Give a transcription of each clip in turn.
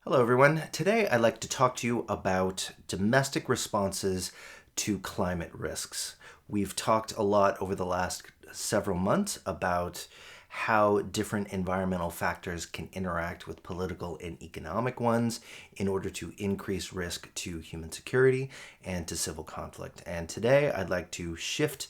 Hello, everyone. Today, I'd like to talk to you about domestic responses to climate risks. We've talked a lot over the last several months about how different environmental factors can interact with political and economic ones in order to increase risk to human security and to civil conflict. And today, I'd like to shift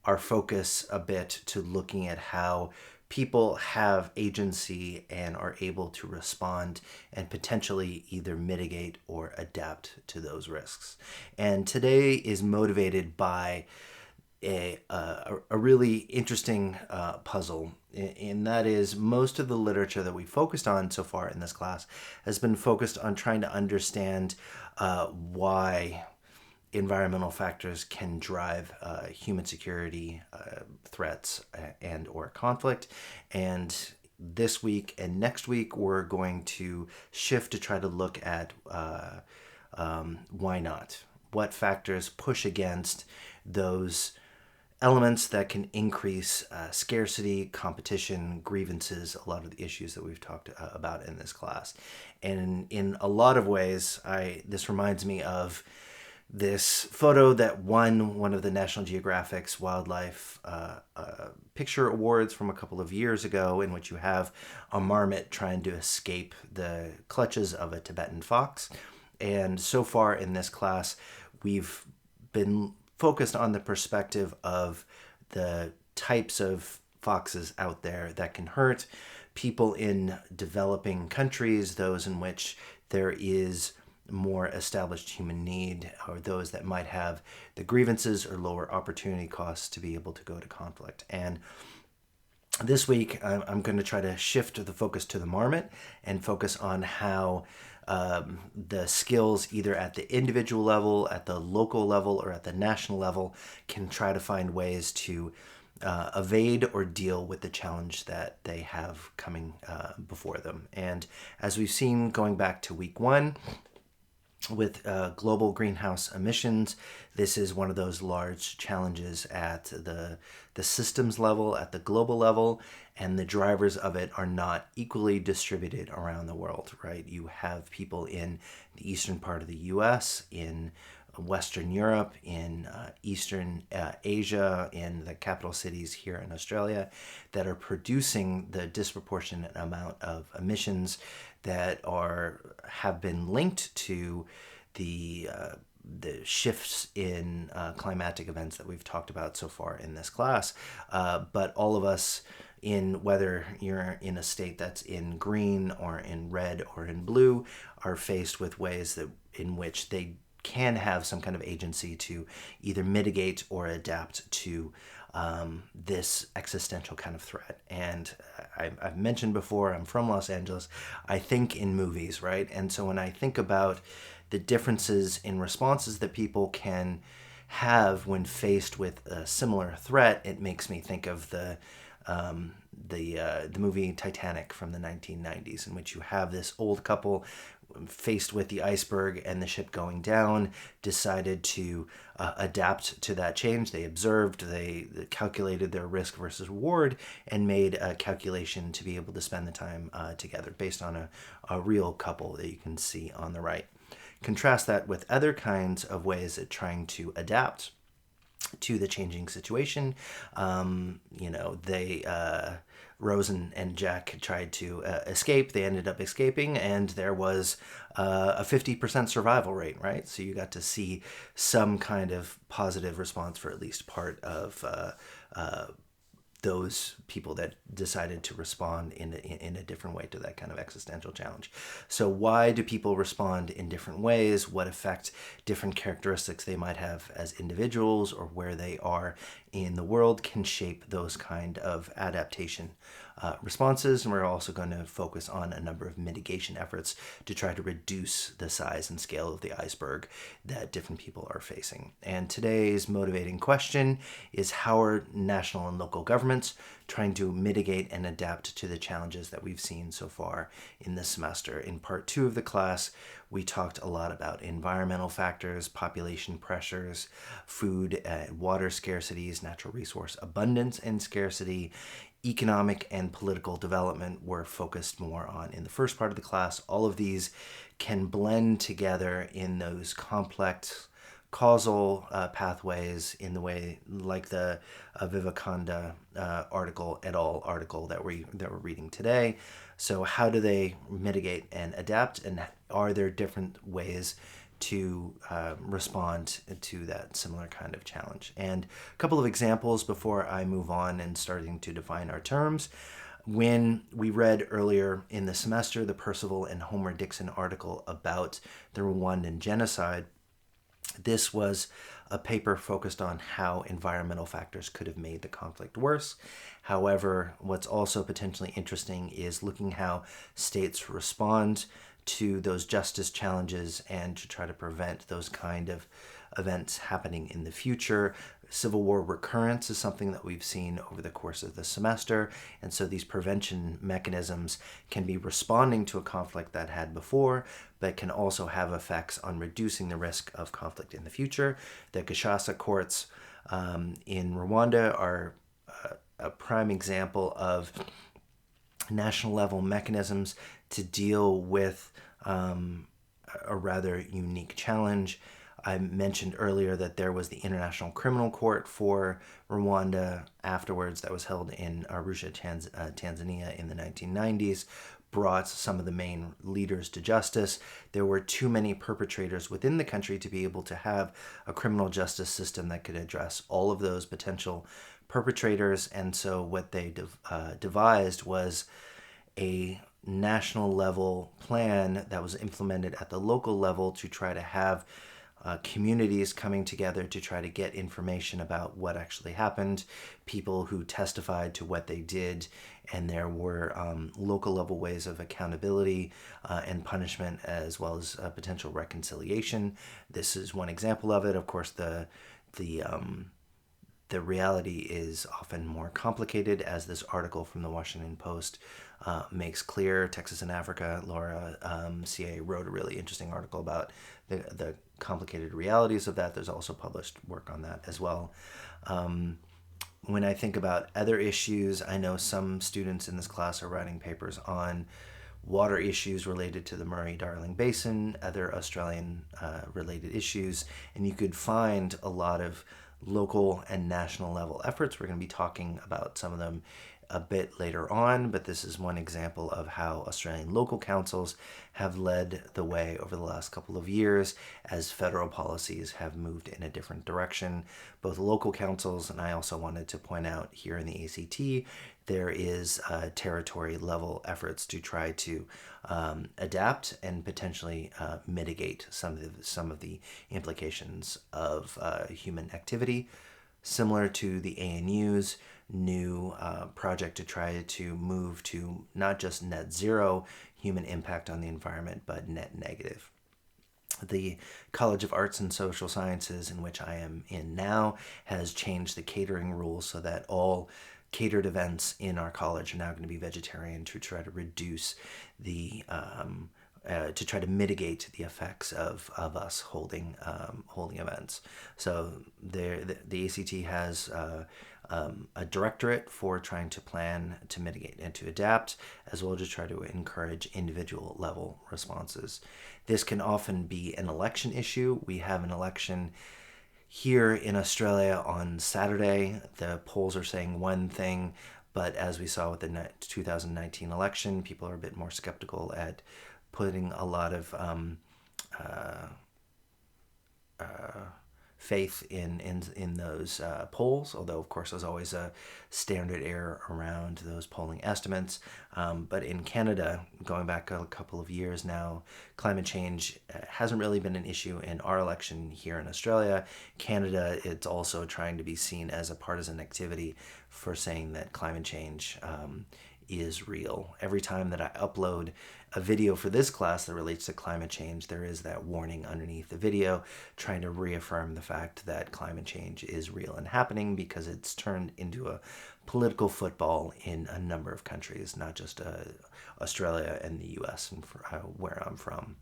our focus a bit to looking at how people have agency and are able to respond and potentially either mitigate or adapt to those risks. And today is motivated by a really interesting puzzle, and that is most of the literature that we focused on so far in this class has been focused on trying to understand why environmental factors can drive human security threats and or conflict. And this week and next week, we're going to shift to try to look at why not? What factors push against those elements that can increase scarcity, competition, grievances, a lot of the issues that we've talked about in this class. And in a lot of ways, this reminds me of this photo that won one of the National Geographic's wildlife picture awards from a couple of years ago, in which you have a marmot trying to escape the clutches of a Tibetan fox. And so far in this class, we've been focused on the perspective of the types of foxes out there that can hurt people in developing countries, those in which there is more established human need, or those that might have the grievances or lower opportunity costs to be able to go to conflict. And this week, I'm going to try to shift the focus to the marmot and focus on how the skills, either at the individual level, at the local level, or at the national level, can try to find ways to evade or deal with the challenge that they have coming before them. And as we've seen going back to week one, with global greenhouse emissions, this is one of those large challenges at the systems level, at the global level, and the drivers of it are not equally distributed around the world, right? You have people in the eastern part of the US, in Western Europe, in Eastern Asia, in the capital cities here in Australia, that are producing the disproportionate amount of emissions that have been linked to the shifts in climatic events that we've talked about so far in this class. But all of us, whether you're in a state that's in green or in red or in blue, are faced with ways in which they can have some kind of agency to either mitigate or adapt to this existential kind of threat. And I've mentioned before, I'm from Los Angeles. I think in movies, right? And so when I think about the differences in responses that people can have when faced with a similar threat, it makes me think of the movie Titanic from the 1990s, in which you have this old couple faced with the iceberg and the ship going down, decided to adapt to that change. They observed, they calculated their risk versus reward, and made a calculation to be able to spend the time together based on a real couple that you can see on the right. Contrast that with other kinds of ways at trying to adapt to the changing situation. Rose and Jack tried to escape. They ended up escaping, and there was a 50% survival rate, right? So you got to see some kind of positive response for at least part of those people that decided to respond in a different way to that kind of existential challenge. So why do people respond in different ways? What effect different characteristics they might have as individuals or where they are in the world can shape those kind of adaptation responses. And we're also going to focus on a number of mitigation efforts to try to reduce the size and scale of the iceberg that different people are facing. And today's motivating question is, how are national and local governments trying to mitigate and adapt to the challenges that we've seen so far in this semester? In part two of the class, We talked a lot about environmental factors, population pressures, food and water scarcities, natural resource abundance and scarcity. Economic and political development were focused more on in the first part of the class. All of these can blend together in those complex causal pathways in the way like the Vivekananda article et al. Article that we're reading today. So how do they mitigate and adapt, and are there different ways to respond to that similar kind of challenge? And a couple of examples before I move on and starting to define our terms. When we read earlier in the semester the Percival and Homer Dixon article about the Rwandan genocide, this was a paper focused on how environmental factors could have made the conflict worse. However, what's also potentially interesting is looking how states respond to those justice challenges and to try to prevent those kind of events happening in the future. Civil war recurrence is something that we've seen over the course of the semester, and so these prevention mechanisms can be responding to a conflict that had before, but can also have effects on reducing the risk of conflict in the future. The Kinshasa courts in Rwanda are a prime example of national level mechanisms to deal with a rather unique challenge. I mentioned earlier that there was the International Criminal Court for Rwanda afterwards that was held in Arusha, Tanzania in the 1990s, brought some of the main leaders to justice. There were too many perpetrators within the country to be able to have a criminal justice system that could address all of those potential perpetrators, and so what they devised was a national level plan that was implemented at the local level to try to have communities coming together to try to get information about what actually happened, people who testified to what they did, and there were local level ways of accountability and punishment, as well as potential reconciliation. This is one example of it. Of course, the reality is often more complicated, as this article from the Washington Post makes clear. Texas in Africa, Laura C.A. wrote a really interesting article about the complicated realities of that. There's also published work on that as well. When I think about other issues, I know some students in this class are writing papers on water issues related to the Murray-Darling Basin, other Australian related issues, and you could find a lot of local and national level efforts. We're going to be talking about some of them a bit later on, but this is one example of how Australian local councils have led the way over the last couple of years as federal policies have moved in a different direction. Both local councils, and I also wanted to point out here in the ACT, there is territory level efforts to try to adapt and potentially mitigate some of the implications of human activity, similar to the ANU's new project to try to move to not just net zero human impact on the environment, but net negative. The College of Arts and Social Sciences, in which I am in now, has changed the catering rules so that all catered events in our college are now going to be vegetarian to try to reduce the to try to mitigate the effects of us holding events. So the ACT has a directorate for trying to plan, to mitigate, and to adapt, as well as to try to encourage individual level responses. This can often be an election issue. We have an election here in Australia on Saturday. The polls are saying one thing, but as we saw with the 2019 election, people are a bit more skeptical at putting a lot of faith in those polls, although of course there's always a standard error around those polling estimates. But in Canada, going back a couple of years now, climate change hasn't really been an issue in our election here in Australia. Canada, it's also trying to be seen as a partisan activity for saying that climate change is real. Every time that I upload a video for this class that relates to climate change, there is that warning underneath the video trying to reaffirm the fact that climate change is real and happening, because it's turned into a political football in a number of countries, not just Australia and the US and where I'm from.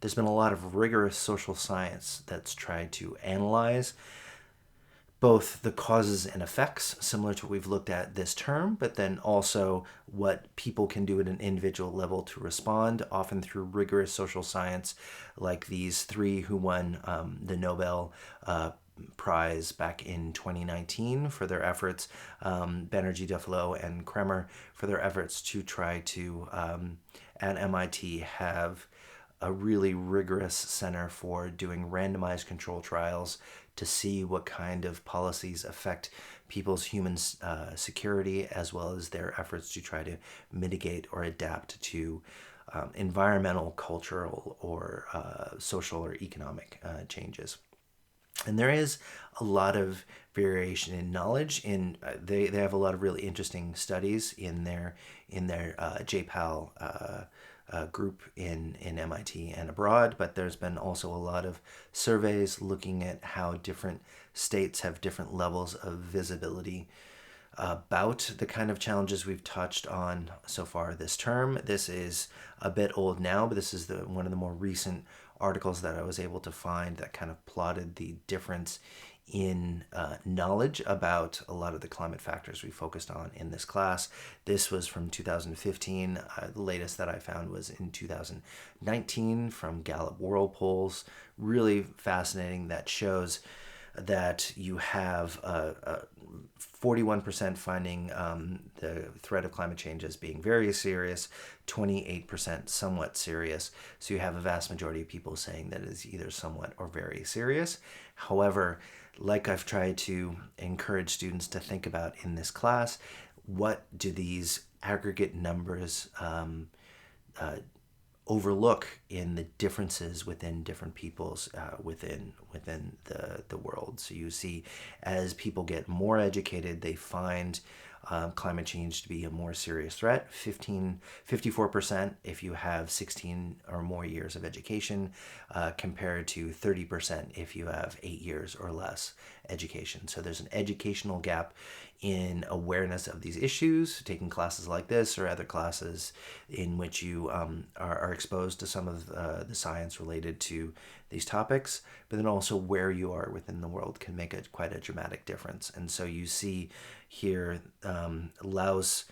there's been a lot of rigorous social science that's tried to analyze both the causes and effects, similar to what we've looked at this term, but then also what people can do at an individual level to respond, often through rigorous social science, like these three who won the Nobel Prize back in 2019 for their efforts, Banerjee, Duflo, and Kremer, for their efforts to try to, at MIT, have a really rigorous center for doing randomized control trials to see what kind of policies affect people's human security, as well as their efforts to try to mitigate or adapt to environmental, cultural, or social or economic changes. And there is a lot of variation in knowledge. They have a lot of really interesting studies in their JPAL group in MIT and abroad, but there's been also a lot of surveys looking at how different states have different levels of visibility about the kind of challenges we've touched on so far this term. This is a bit old now, but this is one of the more recent articles that I was able to find that kind of plotted the difference in knowledge about a lot of the climate factors we focused on in this class. This was from 2015. The latest that I found was in 2019 from Gallup World Polls. Really fascinating. That shows that you have 41% finding the threat of climate change as being very serious, 28% somewhat serious. So you have a vast majority of people saying that it is either somewhat or very serious. However, like I've tried to encourage students to think about in this class, what do these aggregate numbers overlook in the differences within different peoples within the world? So you see, as people get more educated, they find climate change to be a more serious threat. 54% if you have 16 or more years of education, compared to 30% if you have 8 years or less education. So there's an educational gap in awareness of these issues. Taking classes like this or other classes in which you are exposed to some of the science related to these topics, but then also where you are within the world can make quite a dramatic difference. And so you see here Laos,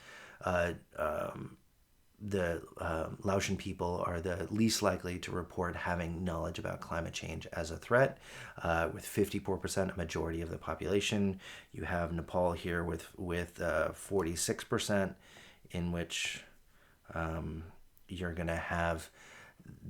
the Laotian people are the least likely to report having knowledge about climate change as a threat, with 54%, a majority of the population. You have Nepal here with 46%, in which you're going to have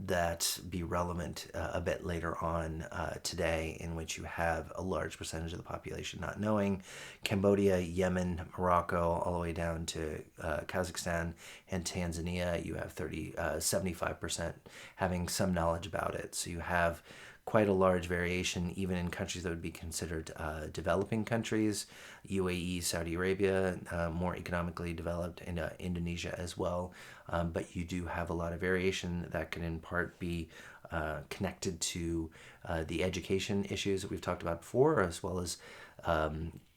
that be relevant a bit later on today, in which you have a large percentage of the population not knowing. Cambodia, Yemen, Morocco, all the way down to Kazakhstan and Tanzania, you have 75% having some knowledge about it. So you have quite a large variation, even in countries that would be considered developing countries. UAE, Saudi Arabia, more economically developed, and Indonesia as well. But you do have a lot of variation that can in part be connected to the education issues that we've talked about before, as well as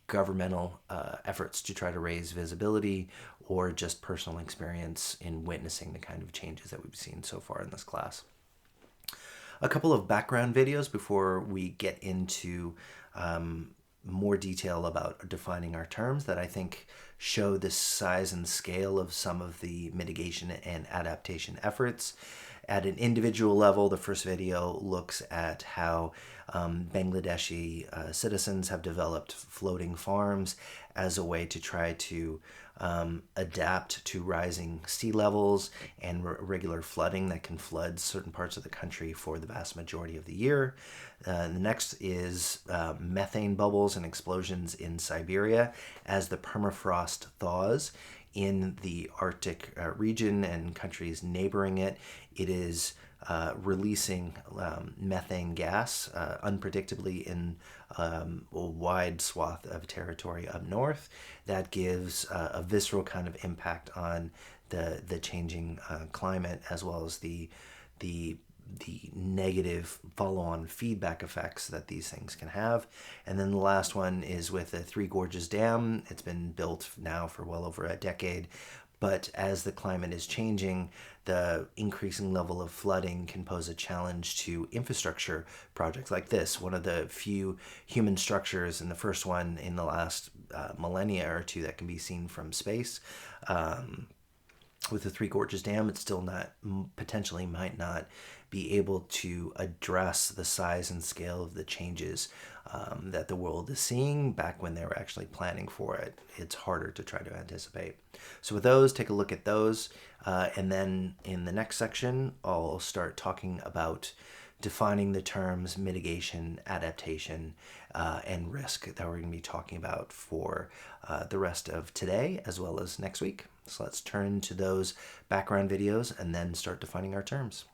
governmental efforts to try to raise visibility, or just personal experience in witnessing the kind of changes that we've seen so far in this class. A couple of background videos before we get into more detail about defining our terms that I think show the size and scale of some of the mitigation and adaptation efforts. At an individual level, the first video looks at how Bangladeshi citizens have developed floating farms as a way to try to adapt to rising sea levels and regular flooding that can flood certain parts of the country for the vast majority of the year. The next is methane bubbles and explosions in Siberia as the permafrost thaws in the Arctic region and countries neighboring it. It is releasing methane gas unpredictably in a wide swath of territory up north. That gives a visceral kind of impact on the changing climate, as well as the negative follow-on feedback effects that these things can have. And then the last one is with the Three Gorges Dam. It's been built now for well over a decade, But as the climate is changing, the increasing level of flooding can pose a challenge to infrastructure projects like this, one of the few human structures, and the first one in the last millennia or two that can be seen from space. With the Three Gorges Dam, it still not potentially might not be able to address the size and scale of the changes that the world is seeing back when they were actually planning for it. It's harder to try to anticipate. So with those, take a look at those. And then in the next section, I'll start talking about defining the terms mitigation, adaptation, and risk that we're going to be talking about for the rest of today as well as next week. So let's turn to those background videos and then start defining our terms.